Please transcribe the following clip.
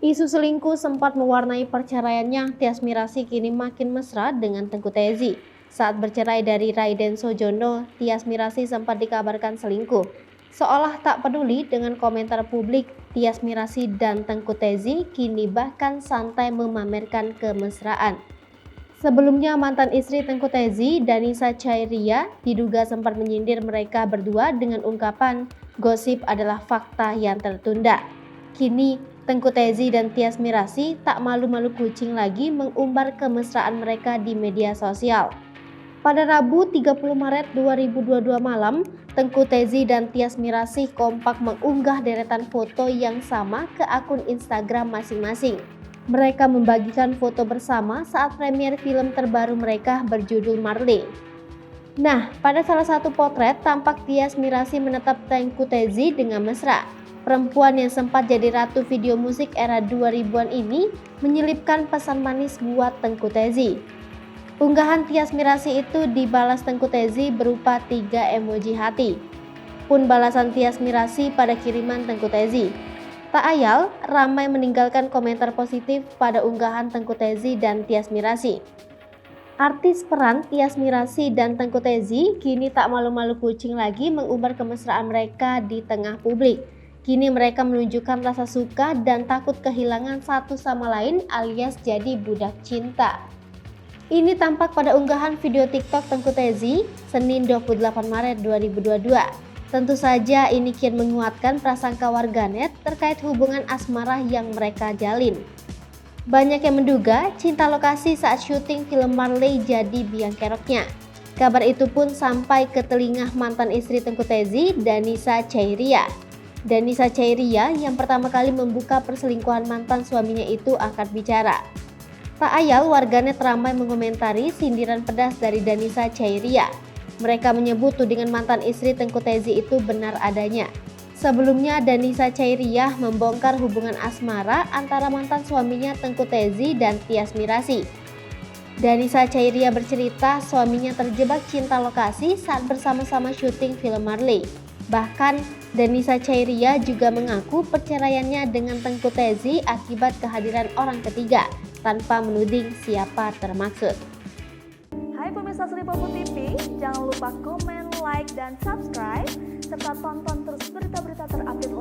Isu selingkuh sempat mewarnai perceraiannya. Tyas Mirasih kini makin mesra dengan Tengku Tezi. Saat bercerai dari Raiden Sojono, Tyas Mirasih sempat dikabarkan selingkuh. Seolah tak peduli dengan komentar publik, Tyas Mirasih dan Tengku Tezi kini bahkan santai memamerkan kemesraan. Sebelumnya mantan istri Tengku Tezi, Danisa Chairia, diduga sempat menyindir mereka berdua dengan ungkapan gosip adalah fakta yang tertunda. Kini Tengku Tezi dan Tyas Mirasih tak malu-malu kucing lagi mengumbar kemesraan mereka di media sosial. Pada Rabu 30 Maret 2022 malam, Tengku Tezi dan Tyas Mirasih kompak mengunggah deretan foto yang sama ke akun Instagram masing-masing. Mereka membagikan foto bersama saat premier film terbaru mereka berjudul Marley. Nah, pada salah satu potret tampak Tyas Mirasih menatap Tengku Tezi dengan mesra. Perempuan yang sempat jadi ratu video musik era 2000-an ini menyelipkan pesan manis buat Tengku Tezi. Unggahan Tyas Mirasih itu dibalas Tengku Tezi berupa 3 emoji hati. Pun balasan Tyas Mirasih pada kiriman Tengku Tezi. Tak ayal, ramai meninggalkan komentar positif pada unggahan Tengku Tezi dan Tyas Mirasih. Artis peran Tyas Mirasih dan Tengku Tezi kini tak malu-malu kucing lagi mengumbar kemesraan mereka di tengah publik. Kini mereka menunjukkan rasa suka dan takut kehilangan satu sama lain alias jadi budak cinta. Ini tampak pada unggahan video TikTok Tengku Tezi Senin 28 Maret 2022. Tentu saja ini kian menguatkan prasangka warganet terkait hubungan asmara yang mereka jalin. Banyak yang menduga cinta lokasi saat syuting film Marley jadi biang keroknya. Kabar itu pun sampai ke telinga mantan istri Tengku Tezi, Danisa Chairia. Danisa Chairia yang pertama kali membuka perselingkuhan mantan suaminya itu angkat bicara. Tak ayal warganet ramai mengomentari sindiran pedas dari Danisa Chairia. Mereka menyebut tudingan mantan istri Tengku Tezi itu benar adanya. Sebelumnya Danisa Chairia membongkar hubungan asmara antara mantan suaminya Tengku Tezi dan Tyas Mirasih. Danisa Chairia bercerita suaminya terjebak cinta lokasi saat bersama-sama syuting film Marley. Bahkan Danisa Chairia juga mengaku perceraiannya dengan Tengku Tezi akibat kehadiran orang ketiga tanpa menuding siapa termaksud. Hai pemirsa Sri Popo TV, jangan lupa komen, like, dan subscribe serta tonton terus berita-berita terupdate